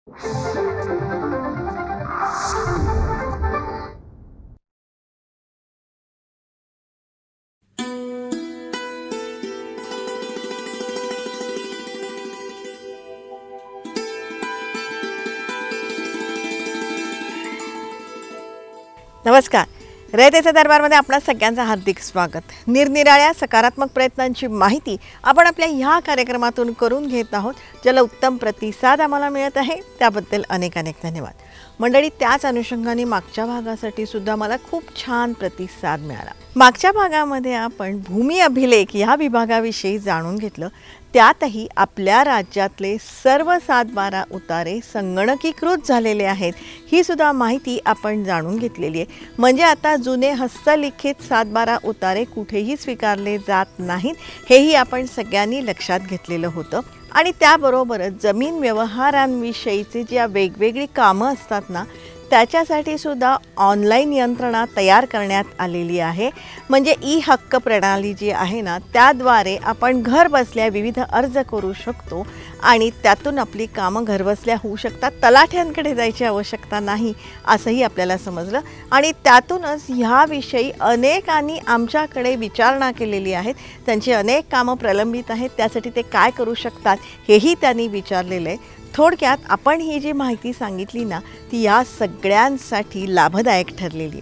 नमस्कार. रयतेच्या दरबारमध्ये आपणा सगळ्यांचं हार्दिक स्वागत. निरनिराळ्या सकारात्मक प्रयत्नांची माहिती आपण आपल्या ह्या कार्यक्रमातून करून घेत आहोत, ज्याला उत्तम प्रतिसाद आम्हाला मिळत आहे. त्याबद्दल अनेक अनेक धन्यवाद. मंडळी, त्याच अनुषंगाने मागच्या भागासाठी सुद्धा मला खूप छान प्रतिसाद मिळाला. मागच्या भागामध्ये आपण भूमी अभिलेख या विभागाविषयी जाणून घेतलं. त्यातही आपल्या राज्यातले सर्व 7-12 उतारे संगणकीकृत झालेले आहेत, ही सुद्धा माहिती आपण जाणून घेतलेली आहे. म्हणजे आता जुने हस्तलिखित 7-12 उतारे कुठेही स्वीकारले जात नाहीत, हेही आपण सगळ्यांनी लक्षात घेतलेलं होतं. आणि त्याबरोबरच जमीन व्यवहारांविषयीचे ज्या वेगवेगळी कामं असतात ना, त्याच्यासाठी सुद्धा ऑनलाईन यंत्रणा तयार करण्यात आलेली आहे. म्हणजे ई हक्क प्रणाली जी आहे ना, त्याद्वारे आपण घर बसल्या विविध अर्ज करू शकतो आणि त्यातून आपली कामं घरबसल्या होऊ शकतात. तलाठ्यांकडे जायची आवश्यकता नाही, असंही आपल्याला समजलं. आणि त्यातूनच ह्याविषयी अनेकांनी आमच्याकडे विचारणा केलेली आहेत. त्यांची अनेक कामं प्रलंबित आहेत, त्यासाठी ते काय करू शकतात हेही त्यांनी विचारलेलं आहे. थोडक्यात आपण ही जी माहिती सांगितली ना, ती या सगळ्यांसाठी लाभदायक ठरलेली.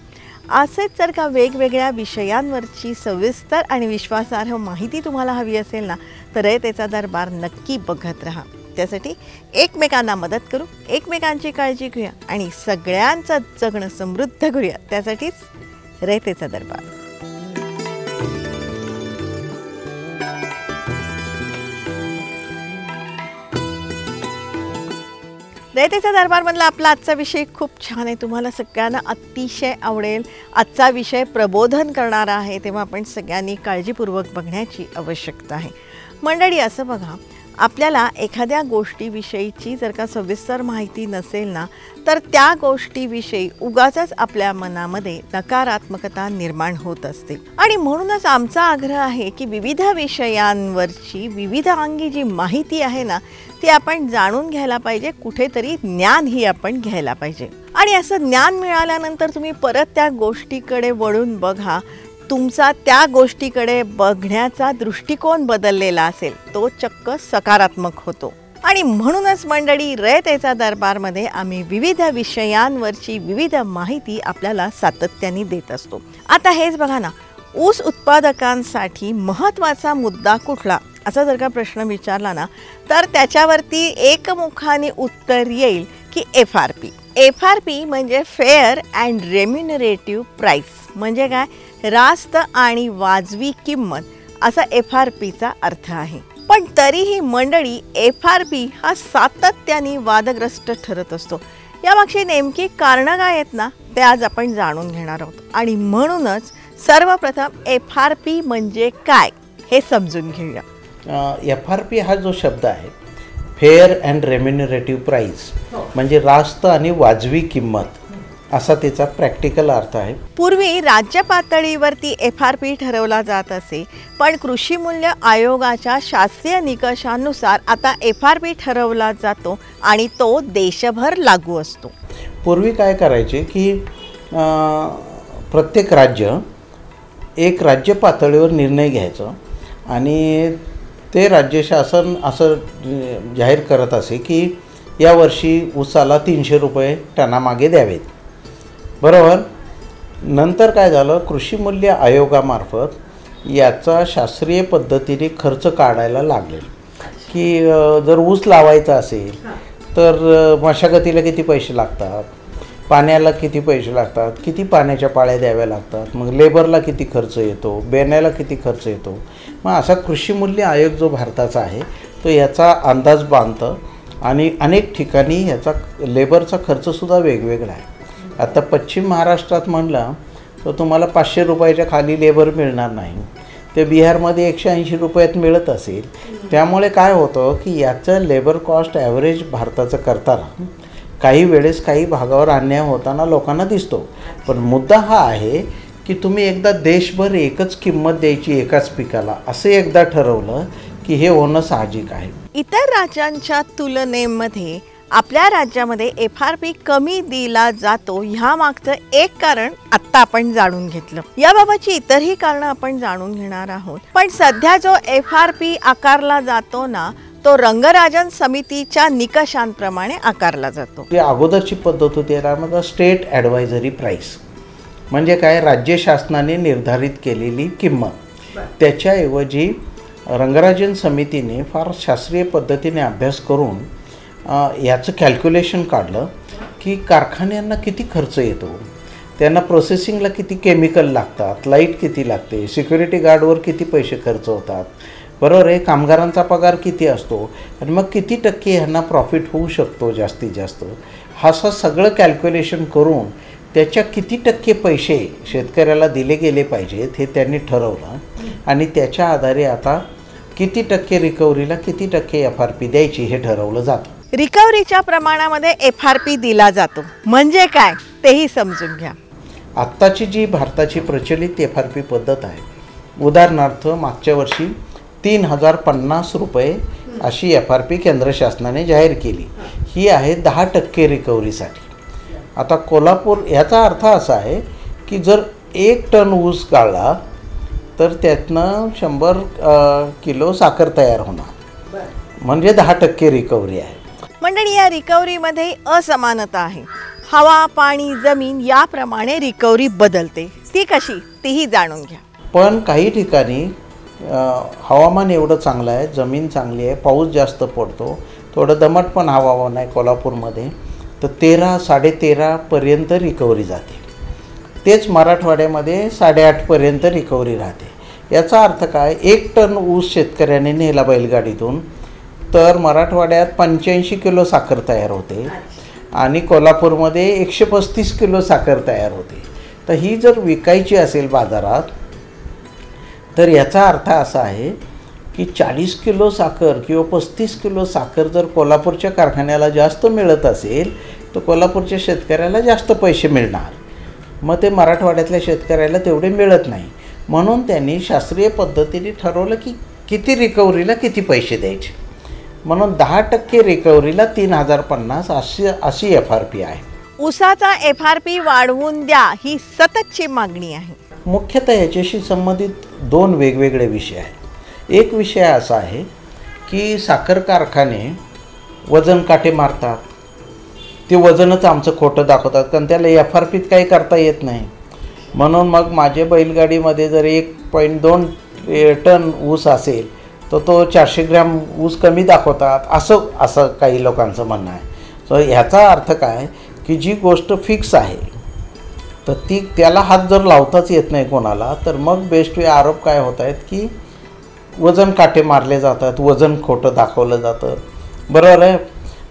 असेच जर का वेगवेगळ्या विषयांवरची सविस्तर आणि विश्वासार्ह माहिती तुम्हाला हवी असेल ना, तर रयतेचा दरबार नक्की बघत राहा. त्यासाठी एकमेकांना मदत करू, एकमेकांची काळजी घेऊया आणि सगळ्यांचं जगणं समृद्ध करूया. त्यासाठीच रयतेचा दरबार. रयतेच्या दरबारमधला आपला आजचा विषय खूप छान आहे, तुम्हाला सगळ्यांना अतिशय आवडेल. आजचा विषय प्रबोधन करणारा आहे, तेव्हा आपण सगळ्यांनी काळजीपूर्वक बघण्याची आवश्यकता आहे. मंडळी, असं बघा, आपल्याला एखाद्या गोष्टीविषयीची जर का सविस्तर माहिती नसेल ना, तर त्या गोष्टीविषयी उगाचच आपल्या मनामध्ये नकारात्मकता निर्माण होत असते. आणि म्हणूनच आमचा आग्रह आहे की विविध विषयांवरची विविध अंगी जी माहिती आहे ना, ती आपण जाणून घ्यायला पाहिजे. कुठेतरी ज्ञान ही आपण घ्यायला पाहिजे. आणि असं ज्ञान मिळाल्यानंतर तुम्ही परत त्या गोष्टीकडे वळून बघा, तुमचा त्या गोष्टीकडे बघण्याचा दृष्टिकोन बदललेला असेल, तो चक्क सकारात्मक होतो. आणि म्हणूनच मंडळी, रयतेच्या दरबारमध्ये आम्ही विविध विषयांवरची विविध माहिती आपल्याला सातत्याने देत असतो. आता हेच बघा ना, ऊस उत्पादकांसाठी महत्त्वाचा मुद्दा कुठला, असा जर का प्रश्न विचारला ना, तर त्याच्यावरती एकमुखाने उत्तर येईल की FRP. FRP म्हणजे फेअर अँड रेम्युनरेटिव्ह प्राईस. म्हणजे काय? रास्त आणि वाजवी किंमत, असा FRPचा अर्थ आहे. पण तरीही मंडळी, FRP हा सातत्याने वादग्रस्त ठरत असतो. यामागची नेमकी कारणं काय आहेत ना, ते आज आपण जाणून घेणार आहोत. आणि म्हणूनच सर्वप्रथम FRP म्हणजे काय हे समजून घेऊया. FRP हा जो शब्द आहे, फेअर अँड रेम्युनरेटिव्ह प्राईस, म्हणजे रास्त आणि वाजवी किंमत, असा त्याचा प्रॅक्टिकल अर्थ आहे. पूर्वी राज्य पातळीवरती FRP ठरवला जात असे, पण कृषी मूल्य आयोगाच्या शास्त्रीय निकषानुसार आता FRP ठरवला जातो आणि तो देशभर लागू असतो. पूर्वी काय करायचे की प्रत्येक राज्य एक राज्य पातळीवर निर्णय घ्यायचं आणि ते राज्य शासन असं जाहीर करत असे की यावर्षी ऊसाला 300 रुपये टनामागे द्यावेत. बरोबर. नंतर काय झालं, कृषी मूल्य आयोगामार्फत याचा शास्त्रीय पद्धतीने खर्च काढायला लागले की जर ऊस लावायचा असेल तर मशागतीला किती पैसे लागतात, पाण्याला किती पैसे लागतात, किती पाण्याच्या पाळ्या द्याव्या लागतात, मग लेबरला किती खर्च येतो, बेण्याला किती खर्च येतो. मग असा कृषी मूल्य आयोग जो भारताचा आहे, तो याचा अंदाज बांधतं आणि अनेक ठिकाणी ह्याचा लेबरचा खर्चसुद्धा वेगवेगळा आहे. आता पश्चिम महाराष्ट्रात म्हणलं तर तुम्हाला 500 रुपयाच्या खाली लेबर मिळणार नाही, ते बिहारमध्ये 180 रुपयात मिळत असेल. त्यामुळे काय होतं की याचं लेबर कॉस्ट ॲव्हरेज भारताचं करताना काही वेळेस काही भागावर अन्याय होताना लोकांना दिसतो. पण मुद्दा हा आहे की तुम्ही एकदा देशभर एकच किंमत द्यायची एकाच पिकाला, असे एकदा ठरवलं की हे होणं साहजिक आहे. इतर राज्यांच्या तुलनेमध्ये आपल्या राज्यामध्ये FRP कमी दिला जातो ह्या मागचं एक कारण आत्ता आपण जाणून घेतलं. याबाबतची इतरही कारणं आपण जाणून घेणार आहोत. पण सध्या जो FRP आकारला जातो ना, तो रंगराजन समितीच्या निकषांप्रमाणे आकारला जातो. जी अगोदरची पद्धत होती त्यामध्ये स्टेट ॲडवायझरी प्राईस म्हणजे काय, राज्य शासनाने निर्धारित केलेली किंमत. त्याच्याऐवजी रंगराजन समितीने फार शास्त्रीय पद्धतीने अभ्यास करून याचं कॅल्क्युलेशन काढलं की कारखान्यांना किती खर्च येतो, त्यांना प्रोसेसिंगला किती केमिकल लागतात, लाईट किती लागते, सिक्युरिटी गार्डवर किती पैसे खर्च होतात, बरोबर आहे, कामगारांचा पगार किती असतो आणि मग किती टक्के ह्यांना प्रॉफिट होऊ शकतो जास्तीत जास्त, असं सगळं कॅल्क्युलेशन करून त्याच्या किती टक्के पैसे शेतकऱ्याला दिले गेले पाहिजेत हे त्यांनी ठरवलं. आणि त्याच्या आधारे आता किती टक्के रिकव्हरीला किती टक्के FRP द्यायची हे ठरवलं जातं. रिकव्हरीच्या प्रमाणामध्ये FRP दिला जातो म्हणजे काय तेही समजून घ्या. आत्ताची जी भारताची प्रचलित FRP पद्धत आहे, उदाहरणार्थ मागच्या वर्षी 3050 रुपये अशी FRP केंद्र शासनाने जाहीर केली. ही आहे 10% रिकव्हरीसाठी. आता कोल्हापूर, याचा अर्थ असा आहे की जर 1 टन ऊस गाळला तर त्यातनं 100 किलो साखर तयार होणार, म्हणजे 10% रिकव्हरी आहे. मंडळी, या रिकव्हरीमध्ये असमानता आहे. हवा, पाणी, जमीन याप्रमाणे रिकव्हरी बदलते. ती कशी तीही जाणून घ्या. पण काही ठिकाणी हवामान एवढं चांगलं आहे, जमीन चांगली आहे, पाऊस जास्त पडतो, थोडं दमट पण हवामान आहे कोल्हापूरमध्ये, तर 13-13.5पर्यंत रिकव्हरी जाते. तेच मराठवाड्यामध्ये 8.5पर्यंत रिकव्हरी राहते. याचा अर्थ काय, 1 टन ऊस शेतकऱ्याने नेला बैलगाडीतून तर मराठवाड्यात 85 किलो साखर तयार होते आणि कोल्हापूरमध्ये 135 किलो साखर तयार होते. तर ही जर विकायची असेल बाजारात तर याचा अर्थ असा आहे की 40 किलो साखर किंवा 35 किलो साखर जर कोल्हापूरच्या कारखान्याला जास्त मिळत असेल तर कोल्हापूरच्या शेतकऱ्याला जास्त पैसे मिळणार. मग ते मराठवाड्यातल्या शेतकऱ्याला तेवढे मिळत नाही. म्हणून त्यांनी शास्त्रीय पद्धतीने ठरवलं की किती रिकव्हरीला किती पैसे द्यायचे. म्हणून 10% रिकव्हरीला 3050 अशी FRP आहे. ऊसाचा FRP वाढवून द्या ही सततची मागणी आहे. मुख्यतः याच्याशी संबंधित 2 वेगवेगळे विषय आहेत. एक विषय असा आहे की साखर कारखाने वजन काटे मारतात, ते वजनच आमचं खोटं दाखवतात कारण त्याला FRPत काही करता येत नाही. म्हणून मग माझ्या बैलगाडीमध्ये जर 1.2 टन ऊस असेल तर तो 400 ग्रॅम ऊस कमी दाखवतात, असं काही लोकांचं म्हणणं आहे. सो ह्याचा अर्थ काय की जी गोष्ट फिक्स आहे तर त्याला हात जर लावताच येत नाही कोणाला, तर मग बेस्ट वे आरोप काय होत आहेत की वजन काटे मारले जातात, वजन खोटं दाखवलं जातं, बरोबर आहे.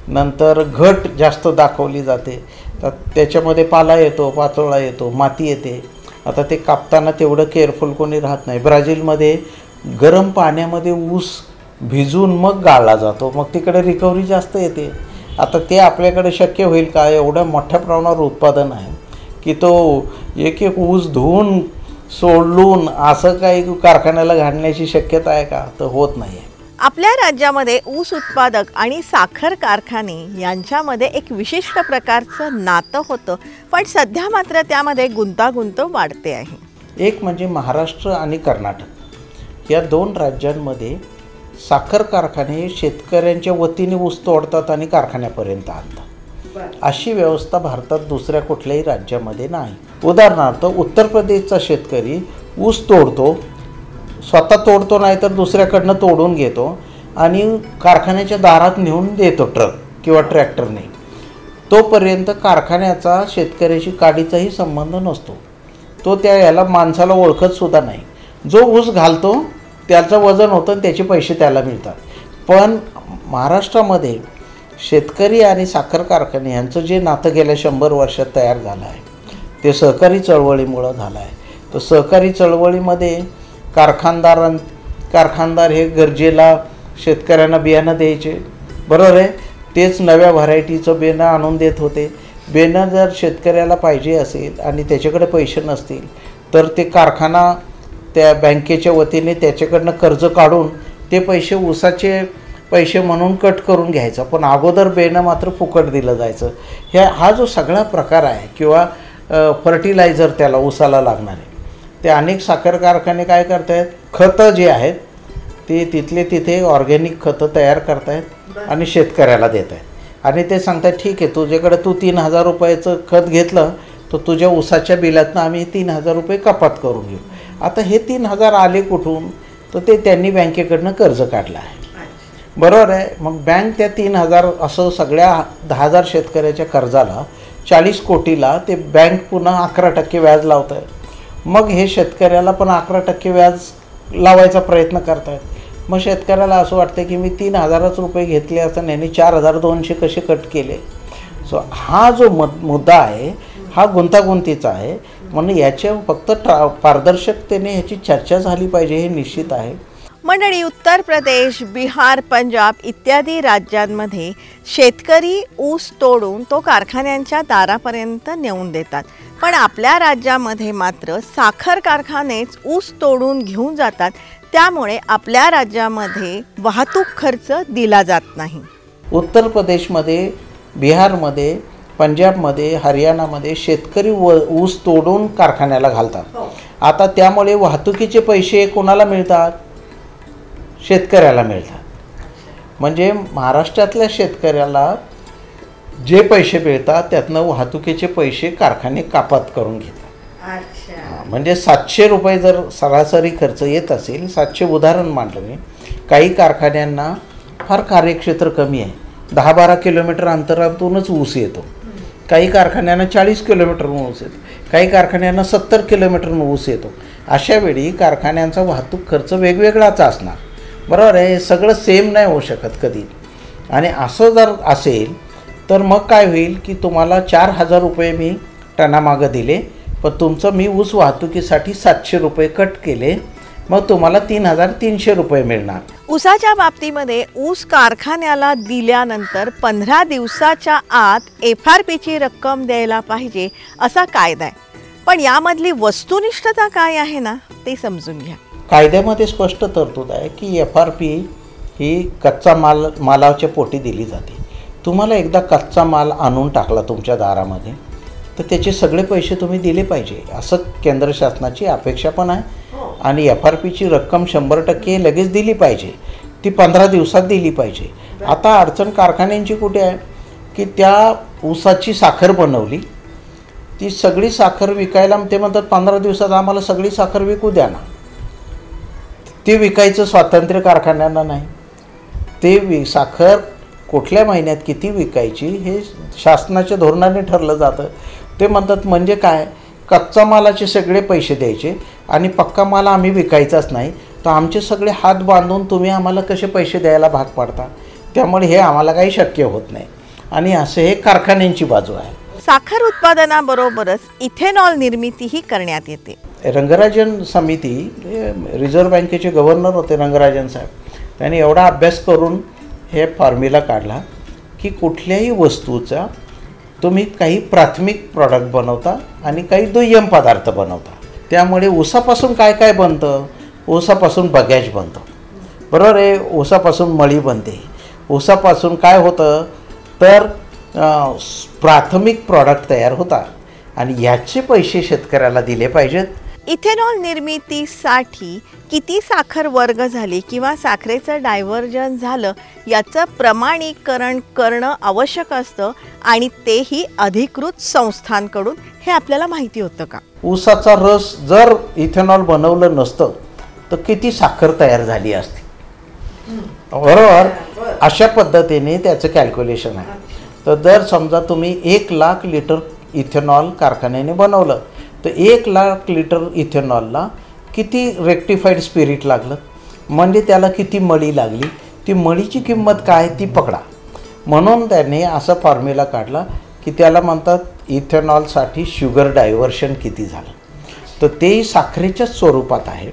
नंतर घट जास्त दाखवली जाते, तर त्याच्यामध्ये पाला येतो, पाचोळा येतो, माती येते. आता ते कापताना तेवढं केअरफुल कोणी राहत नाही. ब्राझीलमध्ये गरम पाण्यामध्ये ऊस भिजून मग गाळला जातो, मग तिकडे रिकव्हरी जास्त येते. आता ते आपल्याकडे शक्य होईल का? एवढ्या मोठ्या प्रमाणावर उत्पादन आहे की तो एक ऊस धुवून सोडून असं काही कारखान्याला घालण्याची शक्यता आहे का? तर होत नाही आहे. आपल्या राज्यामध्ये ऊस उत्पादक आणि साखर कारखाने यांच्यामध्ये एक विशिष्ट प्रकारचं नातं होतं, पण सध्या मात्र त्यामध्ये गुंतागुंत वाढते आहे. एक म्हणजे महाराष्ट्र आणि कर्नाटक या 2 राज्यांमध्ये साखर कारखाने शेतकऱ्यांच्या वतीने ऊस तोडतात आणि कारखान्यापर्यंत आणतात. अशी व्यवस्था भारतात दुसऱ्या कुठल्याही राज्यामध्ये नाही. उदाहरणार्थ उत्तर प्रदेशचा शेतकरी ऊस तोडतो, स्वतः तोडतो नाही तर दुसऱ्याकडनं तोडून घेतो आणि कारखान्याच्या दारात नेऊन देतो ट्रक किंवा ट्रॅक्टरने. तोपर्यंत कारखान्याचा शेतकऱ्याशी काडीचाही संबंध नसतो. तो याला माणसाला ओळखतसुद्धा नाही. जो ऊस घालतो त्याचं वजन होतं आणि त्याचे पैसे त्याला मिळतात. पण महाराष्ट्रामध्ये शेतकरी आणि साखर कारखाने यांचं जे नातं गेल्या 100 वर्षात तयार झालं आहे ते सहकारी चळवळीमुळं झालं आहे. तर सहकारी चळवळीमध्ये कारखानदार हे गरजेला शेतकऱ्यांना बियाणं द्यायचे, बरोबर आहे. तेच नव्या व्हरायटीचं बियाणं आणून देत होते. बियाणं जर शेतकऱ्याला पाहिजे असेल आणि त्याच्याकडे पैसे नसतील तर ते कारखाना त्या बँकेच्या वतीने त्याच्याकडनं कर्ज काढून ते पैसे ऊसाचे पैसे म्हणून कट करून घ्यायचा, पण अगोदर बेनं मात्र फुकट दिलं जायचं. हा जो सगळा प्रकार आहे किंवा फर्टिलायझर त्याला ऊसाला लागणार आहे, ते अनेक साखर कारखाने काय करत आहेत, खतं जे आहेत ते तिथले तिथे ऑर्गॅनिक खतं तयार करत आहेत आणि शेतकऱ्याला देत आहेत आणि ते सांगतात ठीक आहे, तुझ्याकडे तू 3,000 रुपयाचं खत घेतलं तर तुझ्या ऊसाच्या बिलातनं आम्ही 3,000 रुपये कपात करून घेऊ. आता हे 3,000 आले कुठून, तर ते त्यांनी बँकेकडनं कर्ज काढलं आहे, बरोबर आहे. मग बँक त्या 3,000 असं सगळ्या 10,000 शेतकऱ्याच्या कर्जाला 40 कोटीला ते बँक पुन्हा 11% व्याज लावत आहे. मग हे शेतकऱ्याला पण 11% व्याज लावायचा प्रयत्न करत आहेत. मग शेतकऱ्याला असं वाटतं की मी 3,000 रुपये घेतले असताना यांनी 4,200 कसे कट केले. सो हा जो मुद्दा आहे हा गुंतागुंतीचा आहे, म्हणून याच्या फक्त पारदर्शकतेने ह्याची चर्चा झाली पाहिजे हे निश्चित आहे. मंडळी, उत्तर प्रदेश, बिहार, पंजाब इत्यादी राज्यांमध्ये शेतकरी ऊस तोडून तो कारखान्यांच्या दारापर्यंत नेऊन देतात, पण आपल्या राज्यामध्ये मात्र साखर कारखानेच ऊस तोडून घेऊन जातात. त्यामुळे आपल्या राज्यामध्ये वाहतूक खर्च दिला जात नाही. उत्तर प्रदेशमध्ये, बिहारमध्ये, पंजाबमध्ये, हरियाणामध्ये शेतकरी ऊस तोडून कारखान्याला घालतात. आता त्यामुळे वाहतुकीचे पैसे कोणाला मिळतात, शेतकऱ्याला मिळतात. म्हणजे महाराष्ट्रातल्या शेतकऱ्याला जे पैसे मिळतात त्यातनं वाहतुकीचे पैसे कारखाने कापात करून घेतात. म्हणजे 700 रुपये जर सरासरी खर्च येत असेल, 700 उदाहरण मांडलं मी, काही कारखान्यांना फार कार्यक्षेत्र कमी आहे, 10-12 किलोमीटर अंतरातूनच ऊस येतो. काही कारखान्यांना 40 किलोमीटरहून ऊस येतो, काही कारखान्यांना 70 किलोमीटरहून ऊस येतो. अशा वेळी कारखान्यांचा वाहतूक खर्च वेगवेगळाच असणार, बरोबर आहे. सगळं सेम नाही होऊ शकत कधी. आणि असं जर असेल तर मग काय होईल की तुम्हाला 4,000 रुपये मी टनामागं दिले, पण तुमचं मी ऊस वाहतुकीसाठी 700 रुपये कट केले, मग तुम्हाला 3,300 रुपये मिळणार. ऊसाच्या बाबतीमध्ये ऊस कारखान्याला दिल्यानंतर 15 दिवसाच्या आत FRPची रक्कम द्यायला पाहिजे असा कायदा आहे. पण यामधली वस्तुनिष्ठता काय आहे ना, ते समजून घ्या. कायद्यामध्ये स्पष्ट तरतूद आहे की FRP ही कच्चा मालाच्या पोटी दिली जाते. तुम्हाला एकदा कच्चा माल आणून टाकला तुमच्या दारामध्ये तर त्याचे सगळे पैसे तुम्ही दिले पाहिजे, असं केंद्र शासनाची अपेक्षा पण आहे. आणि FRPची रक्कम 100% लगेच दिली पाहिजे, ती 15 दिवसात दिली पाहिजे. आता अडचण कारखान्यांची कुठे आहे की त्या ऊसाची साखर बनवली, ती सगळी साखर विकायला ते म्हणतात 15 दिवसात आम्हाला सगळी साखर विकू द्या ना. ते विकायचं स्वातंत्र्य कारखान्यांना नाही. ते साखर कुठल्या महिन्यात किती विकायची हे शासनाच्या धोरणाने ठरलं जातं. ते म्हणतात म्हणजे काय, कच्चा मालाचे सगळे पैसे द्यायचे आणि पक्का माल आम्ही विकायचाच नाही, तर आमचे सगळे हात बांधून तुम्ही आम्हाला कसे पैसे द्यायला भाग पाडता. त्यामुळे हे आम्हाला काही शक्य होत नाही. आणि असे हे कारखान्यांची बाजू आहे. साखर उत्पादनाबरोबरच इथेनॉल निर्मितीही करण्यात येते. रंगराजन समिती, रिझर्व्ह बँकेचे गव्हर्नर होते रंगराजन साहेब, त्यांनी एवढा अभ्यास करून हे फॉर्म्युला काढला की कुठल्याही वस्तूचा तुम्ही काही प्राथमिक प्रॉडक्ट बनवता आणि काही दुय्यम पदार्थ बनवता. त्यामुळे ऊसापासून काय काय बनतं, ऊसापासून बगॅज बनतं, बरोबर आहे. ऊसापासून मळी बनते. ऊसापासून काय होतं तर प्राथमिक प्रॉडक्ट तयार होतात आणि याचे पैसे शेतकऱ्याला दिले पाहिजेत. इथेनॉल निर्मितीसाठी किती साखर वर्ग झाली किंवा साखरेचं डायव्हर्जन झालं याचं प्रमाणीकरण करणं आवश्यक असतं आणि तेही अधिकृत संस्थांकडून. हे आपल्याला माहिती होतं का? ऊसाचा रस जर इथेनॉल बनवलं नसतं तर किती साखर तयार झाली असती, बरोबर. अशा पद्धतीने त्याचं कॅल्क्युलेशन आहे. तर जर समजा तुम्ही 1,00,000 लिटर इथेनॉल कारखान्याने बनवलं तर 1,00,000 लिटर इथेनॉलला किती रेक्टिफाईड स्पिरिट लागलं, म्हणजे त्याला किती मळी लागली, ती मळीची किंमत काय ती पकडा. म्हणून त्याने असा फॉर्म्युला काढला की त्याला म्हणतात इथेनॉलसाठी शुगर डायव्हर्शन किती झालं, तर तेही साखरेच्याच स्वरूपात आहे.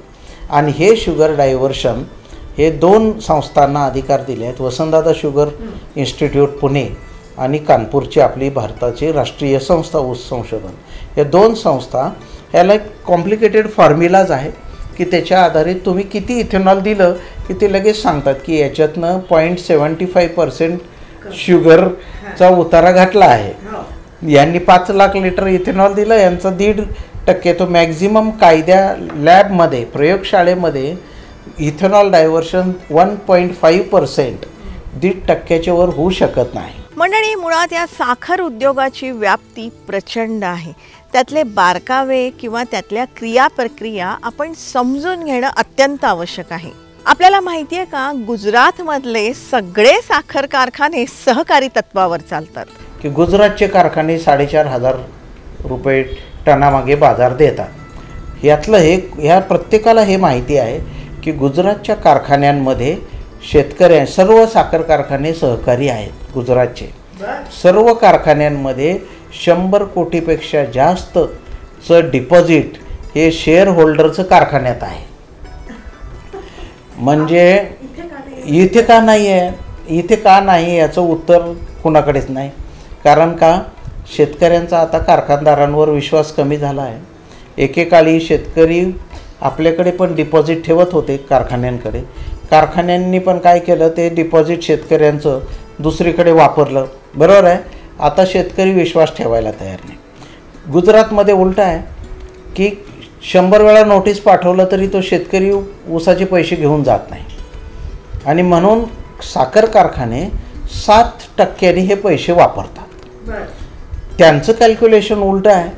आणि हे शुगर डायव्हर्शन हे 2 संस्थांना अधिकार दिले आहेत, वसंतदादा शुगर इन्स्टिट्यूट पुणे आणि कानपूरची आपली भारताची राष्ट्रीय संस्था ऊस संशोधन. या 2 संस्था ह्याला एक कॉम्प्लिकेटेड फॉर्म्युलाज आहे की त्याच्या आधारे तुम्ही किती इथेनॉल दिलं की ते लगेच सांगतात की याच्यातनं 0.75% शुगरचा उतारा घातला आहे. यांनी 5 लाख लिटर इथेनॉल दिलं, यांचा 1.5% तो मॅक्झिमम कायद्या लॅबमध्ये प्रयोगशाळेमध्ये इथेनॉल डायव्हर्शन 1.5% 1.5% वर होऊ शकत नाही. मंडळी, मुळात या साखर उद्योगाची व्याप्ती प्रचंड आहे. त्यातले बारकावे किंवा त्यातल्या क्रियाप्रक्रिया आपण समजून घेणं अत्यंत आवश्यक आहे. आपल्याला माहिती आहे का, गुजरातमधले सगळे साखर कारखाने सहकारी तत्वावर चालतात. की गुजरातचे कारखाने 4,500 रुपये टनामागे बाजार देतात. यातलं ह्या प्रत्येकाला हे माहिती आहे की गुजरातच्या कारखान्यांमध्ये सर्व साखर कारखाने सहकारी आहेत. गुजरातचे सर्व कारखान्यांमध्ये 100 कोटीपेक्षा जास्तचं डिपॉझिट हे शेअर होल्डरचं कारखान्यात आहे. म्हणजे इथे का नाही आहे, इथे का नाही याचं उत्तर कुणाकडेच नाही. कारण का, शेतकऱ्यांचा आता कारखानदारांवर विश्वास कमी झाला आहे. एकेकाळी शेतकरी आपल्याकडे पण डिपॉझिट ठेवत होते कारखान्यांकडे. कारखान्यांनी पण काय केलं, ते डिपॉझिट शेतकऱ्यांचं दुसरीकडे वापरलं. बरोबर आहे. आता शेतकरी विश्वास ठेवायला तयार नाही. गुजरातमध्ये उलट आहे की 100 वेळा नोटीस पाठवलं तरी तो शेतकरी ऊसाचे पैसे घेऊन जात नाही. आणि म्हणून साखर कारखाने 7% हे पैसे वापरतात. त्यांचं कॅल्क्युलेशन उलटं आहे.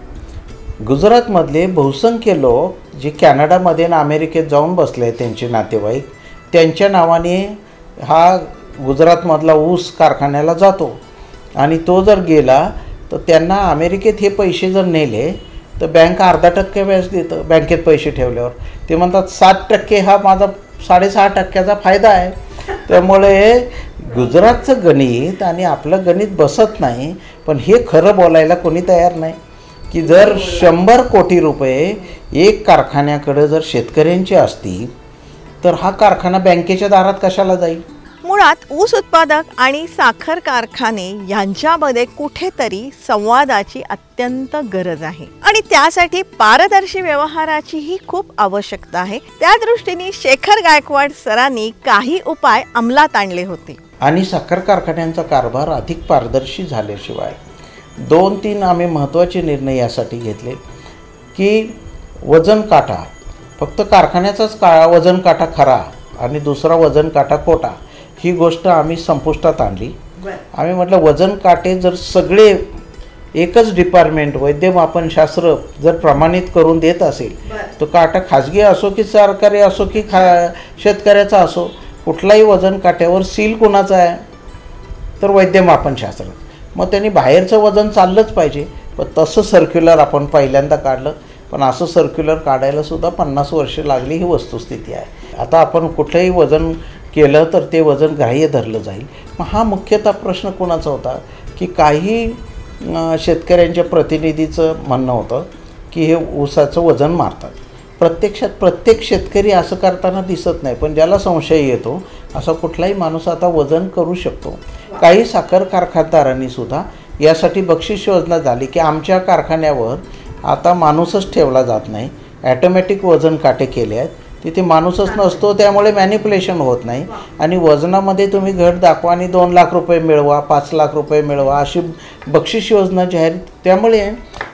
गुजरातमधले बहुसंख्य लोक जे कॅनडामध्ये आणि अमेरिकेत जाऊन बसले, त्यांचे नातेवाईक, त्यांच्या नावाने हा गुजरातमधला ऊस कारखान्याला जातो. आणि तो जर गेला तर त्यांना अमेरिकेत हे पैसे जर नेले तर बँक 0.5% व्याज देतं बँकेत पैसे ठेवल्यावर. ते म्हणतात 7% हा माझा 6.5% फायदा आहे. त्यामुळे गुजरातचं गणित आणि आपलं गणित बसत नाही. पण हे खरं बोलायला कोणी तयार नाही की जर 100 कोटी रुपये एक कारखान्याकडे जर शेतकऱ्यांचे असतील तर हा कारखाना बँकेच्या दारात कशाला जाईल. मुळात ऊस उत्पादक आणि साखर कारखाने यांच्यामध्ये कुठेतरी संवादाची अत्यंत गरज आहे आणि त्यासाठी पारदर्शी व्यवहाराचीही खूप आवश्यकता आहे. त्या दृष्टीने शेखर गायकवाड सरांनी काही उपाय अंमलात आणले होते. आणि साखर कारखान्यांचा कारभार अधिक पारदर्शी झाल्याशिवाय 2-3 आम्ही महत्त्वाचे निर्णय यासाठी घेतले की वजन काटा, फक्त कारखान्याचाच वजन काटा खरा आणि दुसरा वजन काटा खोटा, ही गोष्ट आम्ही संपुष्टात आणली. आम्ही म्हटलं वजन काटे जर सगळे एकच डिपार्टमेंट वैद्यमापनशास्त्र जर प्रमाणित करून देत असेल तर काटा खाजगी असो की सरकारी असो की शेतकऱ्याचा असो, कुठलाही वजन काट्यावर सील कोणाचा आहे तर वैद्यमापनशास्त्र. मग त्यांनी बाहेरचं वजन चाललंच पाहिजे. पण तसं सर्क्युलर आपण पहिल्यांदा काढलं. पण असं सर्क्युलर काढायला सुद्धा 50 वर्ष लागली, ही वस्तुस्थिती आहे. आता आपण कुठलंही वजन केलं तर ते वजन ग्राह्य धरलं जाईल. मग हा मुख्यतः प्रश्न कोणाचा होता की काही शेतकऱ्यांच्या प्रतिनिधीचं म्हणणं होतं की हे ऊसाचं वजन मारतात. प्रत्यक्षात प्रत्येक शेतकरी असं करताना दिसत नाही. पण ज्याला संशय येतो असा कुठलाही माणूस आता वजन करू शकतो. काही साखर कारखानदारांनी सुद्धा यासाठी बक्षीस योजना झाली की आमच्या कारखान्यावर आता माणूसच ठेवला जात नाही, ॲटोमॅटिक वजन काटे केले आहेत. तिथे माणूसच नसतो, त्यामुळे मॅनिप्युलेशन होत नाही. आणि वजनामध्ये तुम्ही घट दाखवा आणि 2 लाख रुपये मिळवा, 5 लाख रुपये मिळवा, अशी बक्षीस योजना जाहीर. त्यामुळे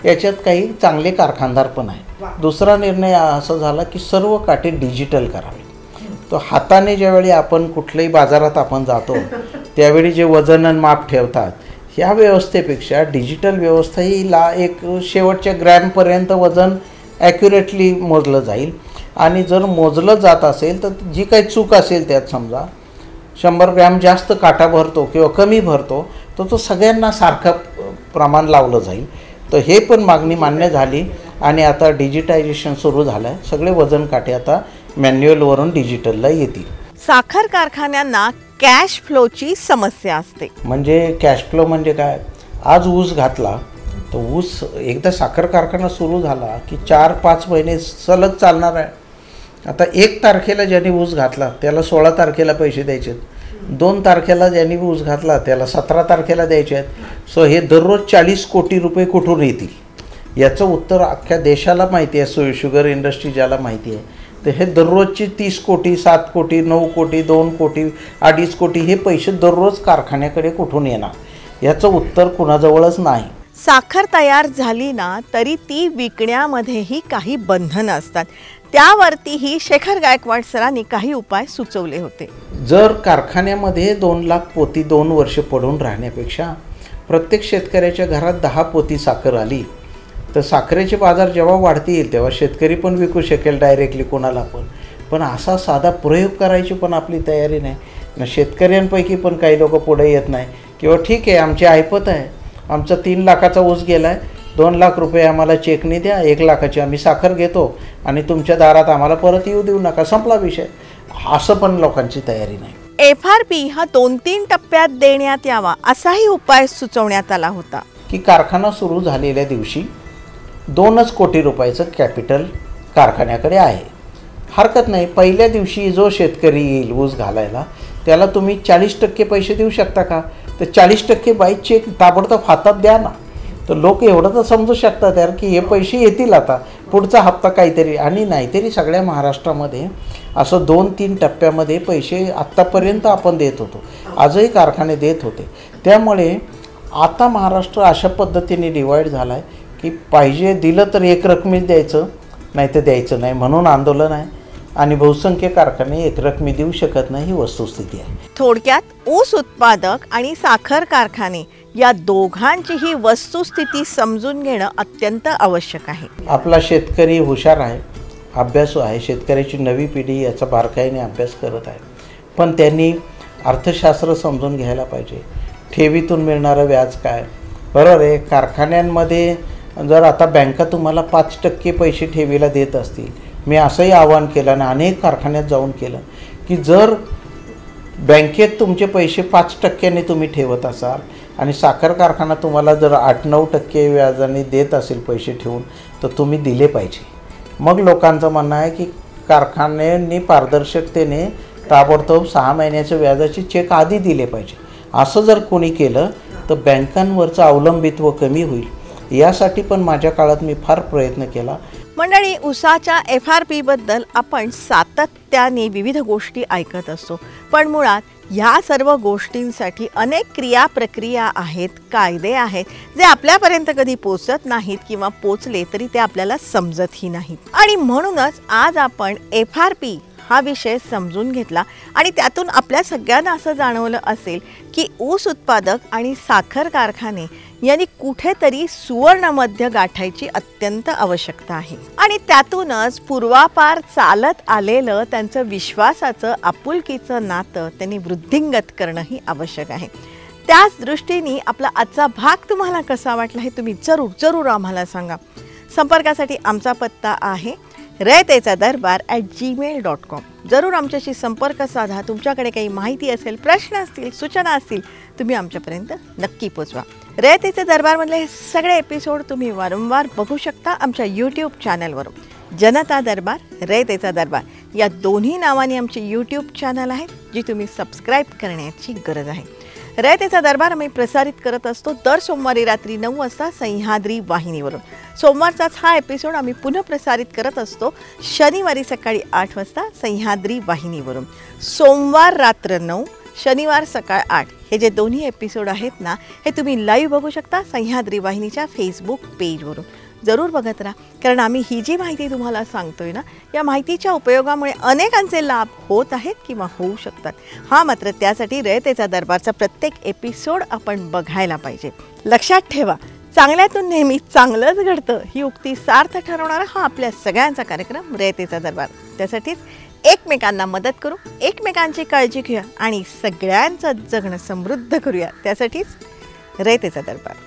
याच्यात काही चांगले कारखानदार पण आहेत. दुसरा निर्णय असा झाला की सर्व काटे डिजिटल करावे. तो हाताने ज्यावेळी आपण कुठल्याही बाजारात आपण जातो त्यावेळी जे वजन आणि माप ठेवतात, ह्या व्यवस्थेपेक्षा डिजिटल व्यवस्था ही एक शेवटच्या ग्रॅमपर्यंत वजन ॲक्युरेटली मोजलं जाईल. आणि जर मोजलं जात असेल तर जी काही चूक असेल त्यात, समजा 100 ग्रॅम जास्त काटा भरतो किंवा कमी भरतो तर तो सगळ्यांना सारखं प्रमाण लावलं जाईल. तर हे पण मागणी मान्य झाली आणि आता डिजिटायझेशन सुरू झालं आहे. सगळे वजन काटे आता मॅन्युअलवरून डिजिटलला येतील. साखर कारखान्यांना कॅश फ्लोची समस्या असते. म्हणजे कॅश फ्लो म्हणजे काय, आज ऊस घातला तर ऊस एकदा साखर कारखाना सुरू झाला की 4-5 महिने सलग चालणार आहे. आता 1 तारखेला ज्यांनी ऊस घातला त्याला 16 तारखेला पैसे द्यायचे आहेत. 2 तारखेला ज्यांनी ऊस घातला त्याला 17 तारखेला द्यायचे आहेत. सो हे दररोज 40 कोटी रुपये कुठून येतील याचं उत्तर अख्ख्या देशाला माहिती आहे. शुगर इंडस्ट्री ज्याला माहिती आहे तर हे दररोजचे 30 कोटी 7 कोटी 9 कोटी 2 कोटी 2.5 कोटी हे पैसे दररोज कारखान्याकडे कुठून येणार याचं उत्तर कुणाजवळच नाही. साखर तयार झाली ना तरी ती विकण्यामध्येही काही बंधनं असतात. त्यावरतीही शेखर गायकवाड सरांनी काही उपाय सुचवले होते. जर कारखान्यामध्ये 2 लाख पोती 2 वर्ष पडून राहण्यापेक्षा प्रत्येक शेतकऱ्याच्या घरात 10 पोती साखर आली तर साखरेचे बाजार जेव्हा वाढतील तेव्हा शेतकरी पण विकू शकेल डायरेक्टली कोणाला पण असा साधा प्रयोग करायची पण आपली तयारी नाही ना. शेतकऱ्यांपैकी पण काही लोक पुढे येत नाही किंवा ठीक आहे आमची ऐपत आहे, आमचा 3 लाखाचा ऊस गेला आहे, 2 लाख रुपये आम्हाला चेकनी द्या, 1 लाखाची आम्ही साखर घेतो आणि तुमच्या दारात आम्हाला परत येऊ देऊ नका, संपला विषय. असं पण लोकांची तयारी नाही. FRP हा 2-3 टप्प्यात देण्यात यावा असाही उपाय सुचवण्यात आला होता की कारखाना सुरू झालेल्या दिवशी 2 कोटी रुपयाचं कॅपिटल कारखान्याकडे आहे. हरकत नाही, पहिल्या दिवशी जो शेतकरी येईल ऊस घालायला त्याला तुम्ही 40% पैसे देऊ शकता का? तर 40% बाय चेक ताबडतोब हातात द्या ना. तर लोक एवढं तर समजू शकतात यार की हे पैसे येतील आता पुढचा हप्ता काहीतरी. आणि नाहीतरी सगळ्या महाराष्ट्रामध्ये असं 2-3 टप्प्यामध्ये पैसे आत्तापर्यंत आपण देत होतो, आजही कारखाने देत होते. त्यामुळे आता महाराष्ट्र अशा पद्धतीने डिवाईड झाला आहे की पाहिजे दिलं तर एक रकमीच द्यायचं, नाही तर द्यायचं नाही म्हणून आंदोलन आहे. आणि बहुसंख्य कारखाने एक रकमी देऊ शकत नाही ही वस्तुस्थिती आहे. थोडक्यात ऊस उत्पादक आणि साखर कारखाने या दोघांचीही वस्तुस्थिती समजून घेणं अत्यंत आवश्यक आहे. आपला शेतकरी हुशार आहे, अभ्यासू आहे, शेतकऱ्याची नवी पिढी याचा बारकाईने अभ्यास करत आहे. पण त्यांनी अर्थशास्त्र समजून घ्यायला पाहिजे. ठेवीतून मिळणारं व्याज काय, बरोबर आहे. कारखान्यांमध्ये जर आता बँका तुम्हाला 5% पैसे ठेवीला देत असतील, मी असंही आवाहन केलं आणि अनेक कारखान्यात जाऊन केलं की जर बँकेत तुमचे पैसे 5% तुम्ही ठेवत असाल आणि साखर कारखाना तुम्हाला जर 8-9% व्याजाने देत असेल पैसे ठेवून तर तुम्ही दिले पाहिजे. मग लोकांचं म्हणणं आहे की कारखान्यांनी पारदर्शकतेने ताबडतोब 6 महिन्याच्या व्याजाचे चेक आधी दिले पाहिजे. असं जर कोणी केलं तर बँकांवरचं अवलंबित्व कमी होईल. यासाठी पण माझ्या काळात मी फार प्रयत्न केला. मंडळी, ऊसाच्या FRP बद्दल आपण सातत्याने विविध गोष्टी ऐकत असतो, पण मुळात ह्या सर्व गोष्टींसाठी अनेक क्रिया प्रक्रिया आहेत, कायदे आहेत जे आपल्यापर्यंत कधी पोचत नाहीत किंवा पोचले तरी ते आपल्याला समजतही नाहीत. आणि म्हणूनच आज आपण FRP हा विषय समजून घेतला आणि त्यातून आपल्या सगळ्यांना असं जाणवलं असेल की ऊस उत्पादक आणि साखर कारखाने यांनी कुठेतरी सुवर्णमध्य गाठायची अत्यंत आवश्यकता आहे. आणि त्यातूनच पूर्वापार चालत आलेलं त्यांचं विश्वासाचं आपुलकीचं नातं त्यांनी वृद्धिंगत करणंही आवश्यक आहे. त्याच दृष्टीने आपला आजचा भाग तुम्हाला कसा वाटला हे तुम्ही जरूर आम्हाला सांगा. संपर्कासाठी आमचा पत्ता आहे रयतेचादरबार@gmail.com. जरूर आमच्याशी संपर्क साधा. तुमच्याकडे काही माहिती असेल, प्रश्न असतील, सूचना असतील, तुम्ही आमच्यापर्यंत नक्की पोचवा. रयतेचे दरबारमधले हे सगळे एपिसोड तुम्ही वारंवार बघू शकता आमच्या यूट्यूब चॅनलवरून. जनता दरबार, रयतेचा दरबार या दोन्ही नावाने आमचे यूट्यूब चॅनल आहेत जी तुम्ही सबस्क्राईब करण्याची गरज आहे. रयतेचा दरबार आम्ही प्रसारित करत असतो दर सोमवारी रात्री 9 वाजता सह्याद्री वाहिनीवरून. सोमवारचाच हा एपिसोड आम्ही पुन्हा प्रसारित करत असतो शनिवारी सकाळी 8 वाजता सह्याद्री वाहिनीवरून. सोमवार रात्र 9, शनिवार सकाळ 8 हे जे दोन्ही एपिसोड आहेत ना हे तुम्ही लाईव्ह बघू शकता सह्याद्री वाहिनीच्या फेसबुक पेजवरून. जरूर बघत राहा, कारण आम्ही ही जी माहिती तुम्हाला सांगतोय ना या माहितीच्या उपयोगामुळे अनेकांचे लाभ होत आहेत किंवा होऊ शकतात. हा मात्र त्यासाठी रयतेचा दरबारचा प्रत्येक एपिसोड आपण बघायला पाहिजे. लक्षात ठेवा, चांगल्यातून नेहमी चांगलंच घडतं ही उक्ती सार्थ ठरवणारा हा आपल्या सगळ्यांचा कार्यक्रम रयतेचा दरबार. त्यासाठीच एकमेकांना मदत करू, एकमेकांची काळजी घेऊया आणि सगळ्यांचं जगणं समृद्ध करूया. त्यासाठीच रयतेचा दरबार.